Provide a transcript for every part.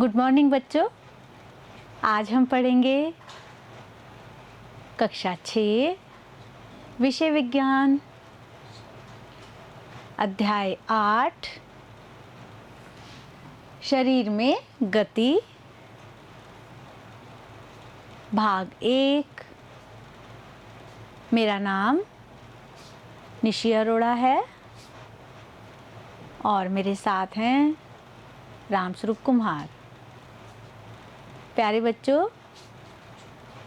Good morning बच्चों। आज हम पढ़ेंगे कक्षा 6 विषय विज्ञान अध्याय 8 शरीर में गति भाग 1। मेरा नाम निशी अरोड़ा है और मेरे साथ हैं रामस्वरूप कुमार। प्यारे बच्चों,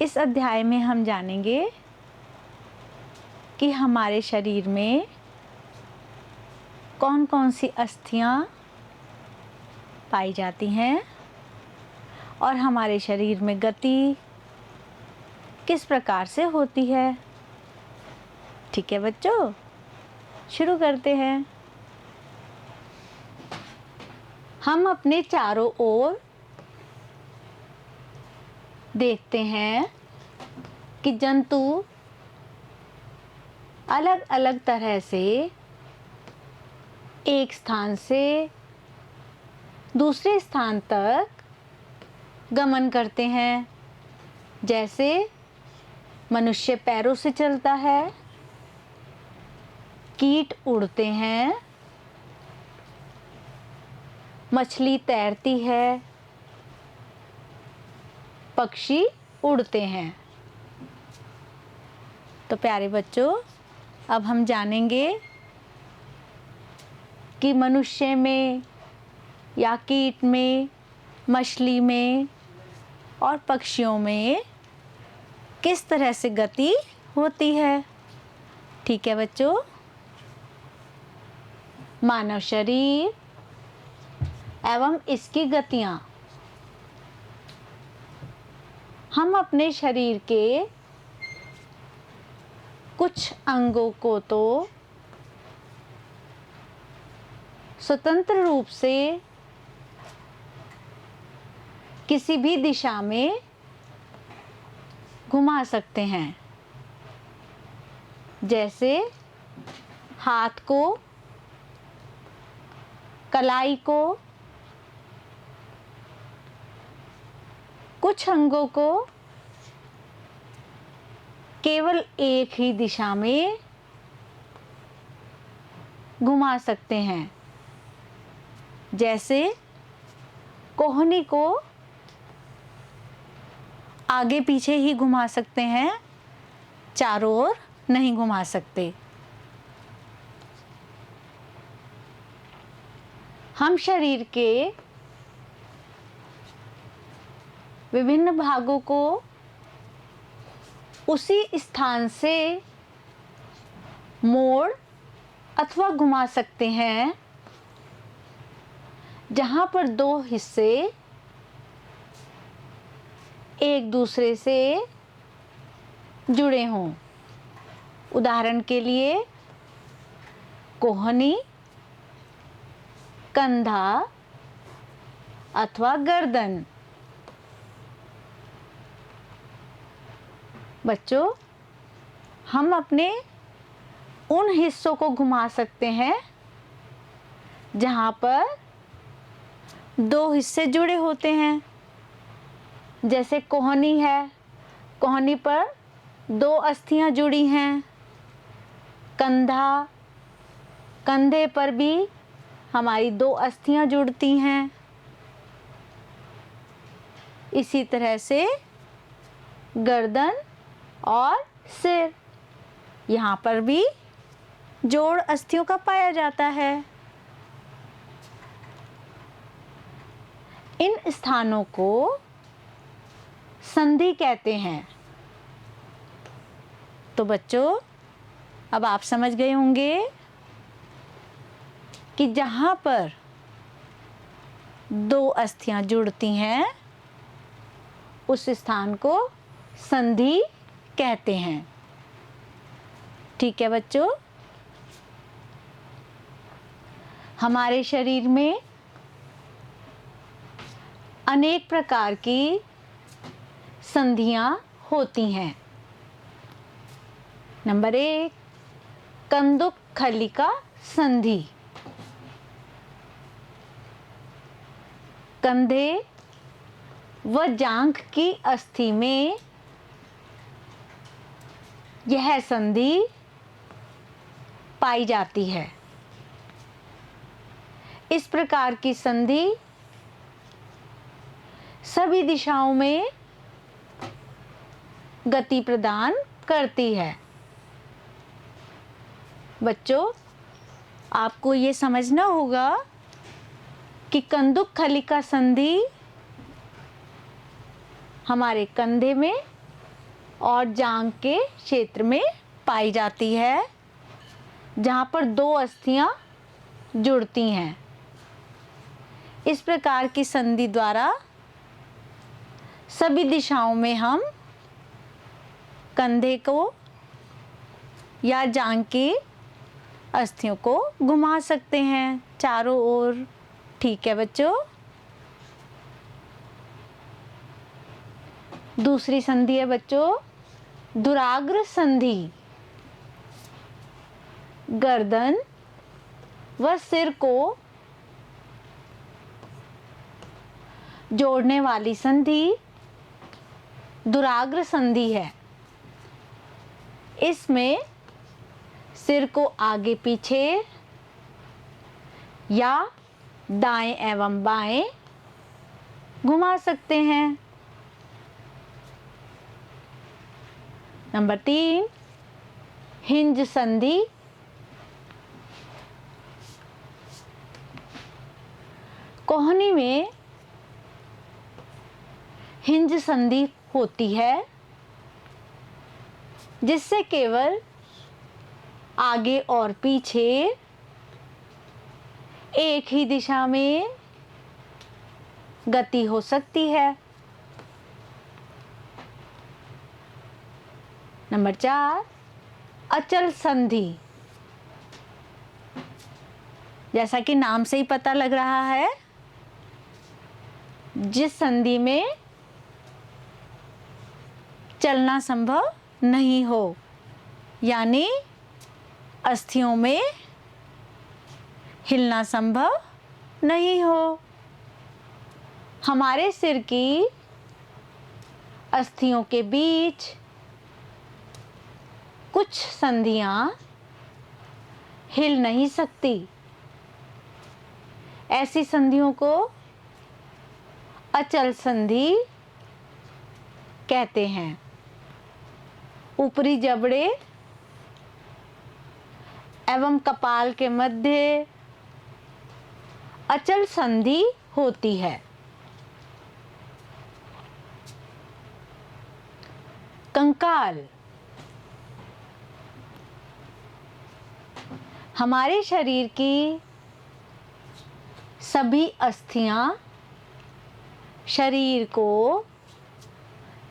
इस अध्याय में हम जानेंगे कि हमारे शरीर में कौन कौन सी अस्थियां पाई जाती हैं और हमारे शरीर में गति किस प्रकार से होती है। ठीक है बच्चों, शुरू करते हैं। हम अपने चारों ओर देखते हैं कि जंतु अलग अलग तरह से एक स्थान से दूसरे स्थान तक गमन करते हैं। जैसे मनुष्य पैरों से चलता है, कीट उड़ते हैं, मछली तैरती है, पक्षी उड़ते हैं। तो प्यारे बच्चों, अब हम जानेंगे कि मनुष्य में या कीट में, मछली में और पक्षियों में किस तरह से गति होती है। ठीक है बच्चों, मानव शरीर एवं इसकी गतियां। हम अपने शरीर के कुछ अंगों को तो स्वतंत्र रूप से किसी भी दिशा में घुमा सकते हैं। जैसे हाथ को, कलाई को, कुछ अंगों को केवल एक ही दिशा में घुमा सकते हैं। जैसे कोहनी को आगे पीछे ही घुमा सकते हैं, चारों ओर नहीं घुमा सकते। हम शरीर के विभिन्न भागों को उसी स्थान से मोड़ अथवा घुमा सकते हैं जहां पर दो हिस्से एक दूसरे से जुड़े हों। उदाहरण के लिए कोहनी, कंधा अथवा गर्दन। बच्चों, हम अपने उन हिस्सों को घुमा सकते हैं जहां पर दो हिस्से जुड़े होते हैं। जैसे कोहनी है, कोहनी पर दो अस्थियां जुड़ी हैं। कंधा, कंधे पर भी हमारी दो अस्थियां जुड़ती हैं। इसी तरह से गर्दन और सिर, यहाँ पर भी जोड़ अस्थियों का पाया जाता है। इन स्थानों को संधि कहते हैं। तो बच्चों, अब आप समझ गए होंगे कि जहां पर दो अस्थियां जुड़ती हैं उस स्थान को संधि कहते हैं। ठीक है बच्चों, हमारे शरीर में अनेक प्रकार की संधियां होती हैं। नंबर 1, कंदुक खलिका संधि। कंधे व जांघ की अस्थि में यह संधि पाई जाती है। इस प्रकार की संधि सभी दिशाओं में गति प्रदान करती है। बच्चों, आपको ये समझना होगा कि कंदुक खलिका संधि हमारे कंधे में और जांघ के क्षेत्र में पाई जाती है, जहाँ पर दो अस्थियां जुड़ती हैं। इस प्रकार की संधि द्वारा सभी दिशाओं में हम कंधे को या जांघ की अस्थियों को घुमा सकते हैं चारों ओर। ठीक है बच्चों। दूसरी संधि है बच्चों दुराग्र संधि। गर्दन व सिर को जोड़ने वाली संधि दुराग्र संधि है। इसमें सिर को आगे पीछे या दाएं एवं बाएं घुमा सकते हैं। नंबर 3 हिंज संधि। कोहनी में हिंज संधि होती है, जिससे केवल आगे और पीछे एक ही दिशा में गति हो सकती है। नंबर 4 अचल संधि। जैसा कि नाम से ही पता लग रहा है, जिस संधि में चलना संभव नहीं हो, यानी अस्थियों में हिलना संभव नहीं हो। हमारे सिर की अस्थियों के बीच कुछ संधियां हिल नहीं सकती। ऐसी संधियों को अचल संधि कहते हैं। ऊपरी जबड़े एवं कपाल के मध्य अचल संधि होती है। कंकाल। हमारे शरीर की सभी अस्थियां शरीर को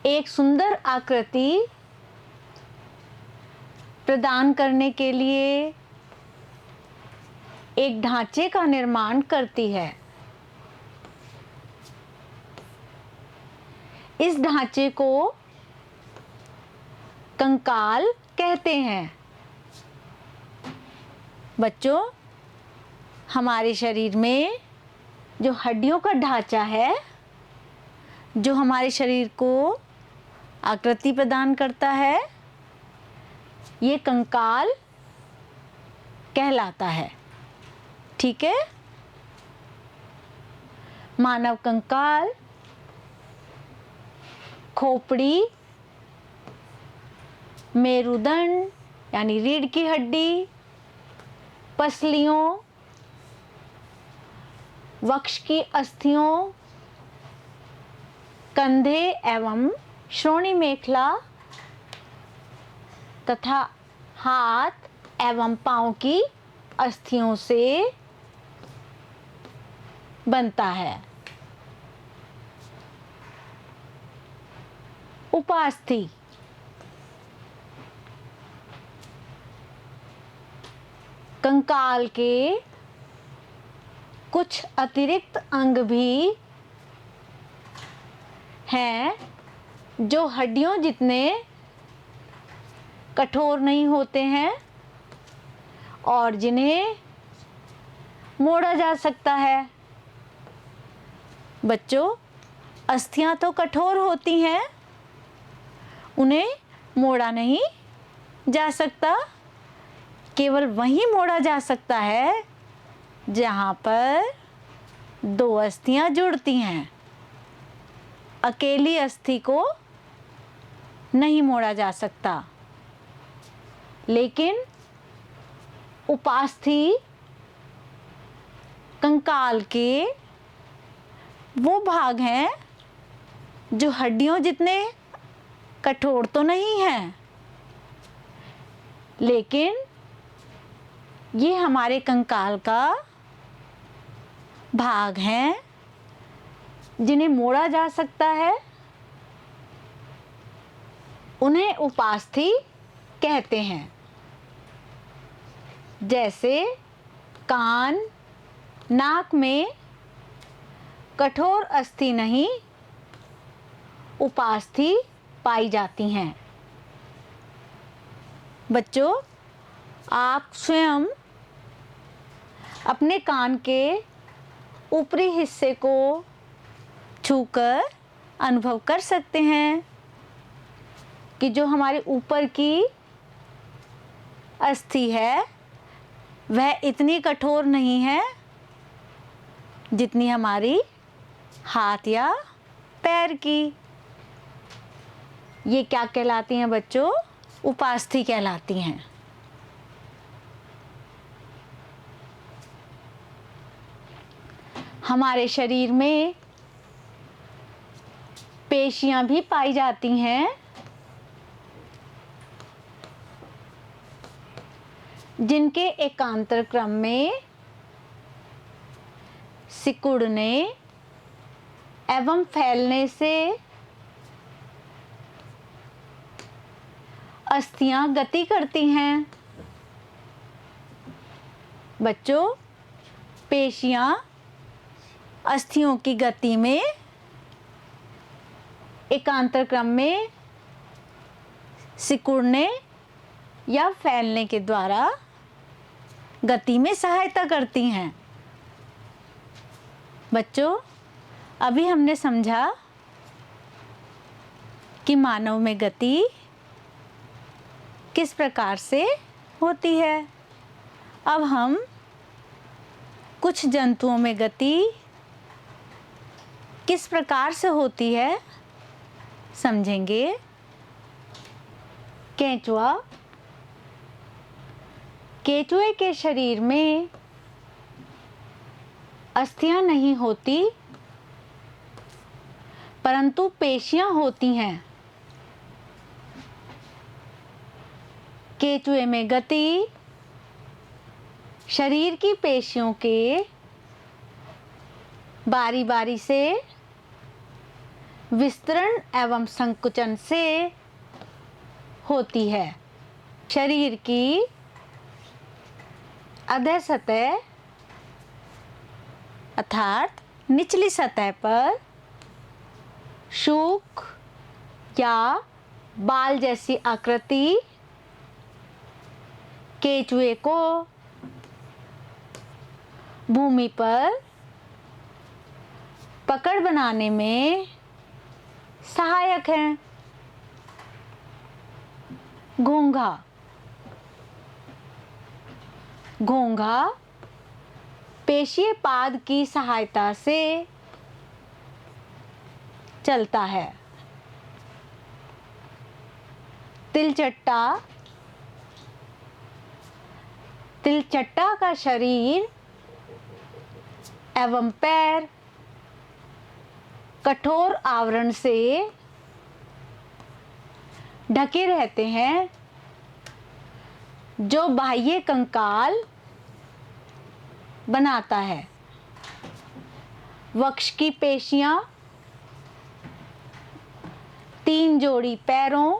एक सुंदर आकृति प्रदान करने के लिए एक ढांचे का निर्माण करती है। इस ढांचे को कंकाल कहते हैं। बच्चों, हमारे शरीर में जो हड्डियों का ढांचा है, जो हमारे शरीर को आकृति प्रदान करता है, ये कंकाल कहलाता है। ठीक है। मानव कंकाल खोपड़ी, मेरुदंड यानी रीढ़ की हड्डी, पसलियों, वक्ष की अस्थियों, कंधे एवं श्रोणि मेखला तथा हाथ एवं पांव की अस्थियों से बनता है। उपास्थि। कंकाल के कुछ अतिरिक्त अंग भी हैं जो हड्डियों जितने कठोर नहीं होते हैं और जिन्हें मोड़ा जा सकता है। बच्चों, अस्थियां तो कठोर होती हैं, उन्हें मोड़ा नहीं जा सकता। केवल वहीं मोड़ा जा सकता है जहां पर दो अस्थियां जुड़ती हैं। अकेली अस्थि को नहीं मोड़ा जा सकता। लेकिन उपास्थि कंकाल के वो भाग हैं जो हड्डियों जितने कठोर तो नहीं हैं, लेकिन ये हमारे कंकाल का भाग हैं जिन्हें मोड़ा जा सकता है। उन्हें उपास्थि कहते हैं। जैसे कान, नाक में कठोर अस्थि नहीं, उपास्थि पाई जाती हैं। बच्चों, आप स्वयं अपने कान के ऊपरी हिस्से को छूकर अनुभव कर सकते हैं कि जो हमारे ऊपर की अस्थि है वह इतनी कठोर नहीं है जितनी हमारी हाथ या पैर की। ये क्या कहलाती हैं बच्चों? उपास्थि कहलाती हैं। हमारे शरीर में पेशियां भी पाई जाती हैं, जिनके एकांतर क्रम में सिकुड़ने एवं फैलने से अस्थियां गति करती हैं। बच्चों, पेशियां अस्थियों की गति में एकांतर क्रम में सिकुड़ने या फैलने के द्वारा गति में सहायता करती हैं। बच्चों, अभी हमने समझा कि मानव में गति किस प्रकार से होती है। अब हम कुछ जंतुओं में गति किस प्रकार से होती है समझेंगे। केंचुआ। केंचुए के शरीर में अस्थियां नहीं होती, परंतु पेशियां होती हैं। केंचुए में गति शरीर की पेशियों के बारी बारी से विस्तरण एवं संकुचन से होती है। शरीर की अधः सतह अर्थात निचली सतह पर शूक या बाल जैसी आकृति केंचुए को भूमि पर पकड़ बनाने में सहायक है। घोंघा। घोंघा पेशीय पाद की सहायता से चलता है। तिलचट्टा। तिलचट्टा का शरीर एवं पैर कठोर आवरण से ढके रहते हैं, जो बाह्य कंकाल बनाता है। वक्ष की पेशियां 3 जोड़ी पैरों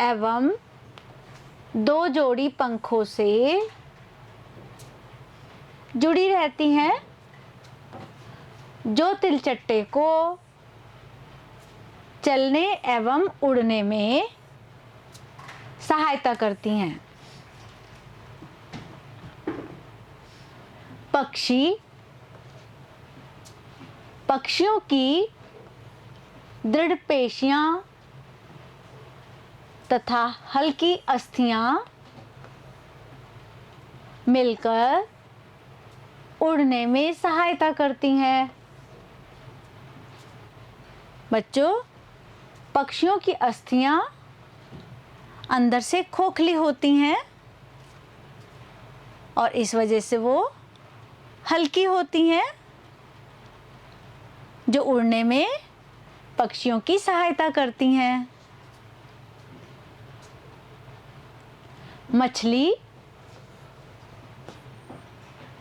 एवं 2 जोड़ी पंखों से जुड़ी रहती हैं, जो तिलचट्टे को चलने एवं उड़ने में सहायता करती हैं। पक्षी। पक्षियों की दृढ़ पेशियां तथा हल्की अस्थियां मिलकर उड़ने में सहायता करती हैं। बच्चों, पक्षियों की अस्थियां अंदर से खोखली होती हैं और इस वजह से वो हल्की होती हैं, जो उड़ने में पक्षियों की सहायता करती हैं।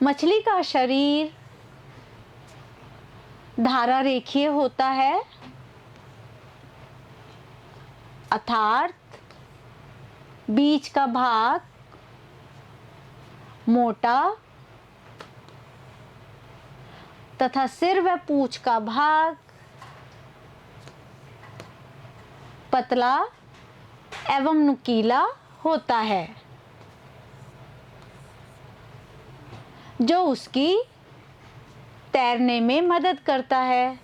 मछली का शरीर धारा रेखीय होता है, अर्थात बीच का भाग मोटा तथा सिर व पूंछ का भाग पतला एवं नुकीला होता है, जो उसकी तैरने में मदद करता है।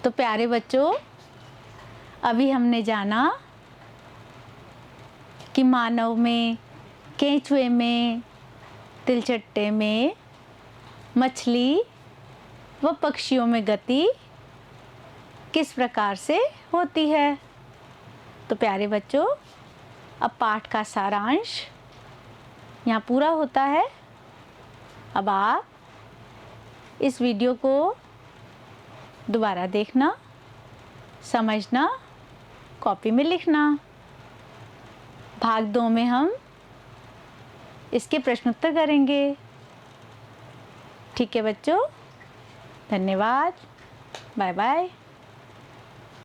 तो प्यारे बच्चों, अभी हमने जाना कि मानव में, केंचुए में, तिलचट्टे में, मछली व पक्षियों में गति किस प्रकार से होती है। तो प्यारे बच्चों, अब पाठ का सारांश यहाँ पूरा होता है। अब आप इस वीडियो को दोबारा देखना, समझना, कॉपी में लिखना। भाग 2 में हम इसके प्रश्नोत्तर करेंगे। ठीक है बच्चों, धन्यवाद, बाय बाय।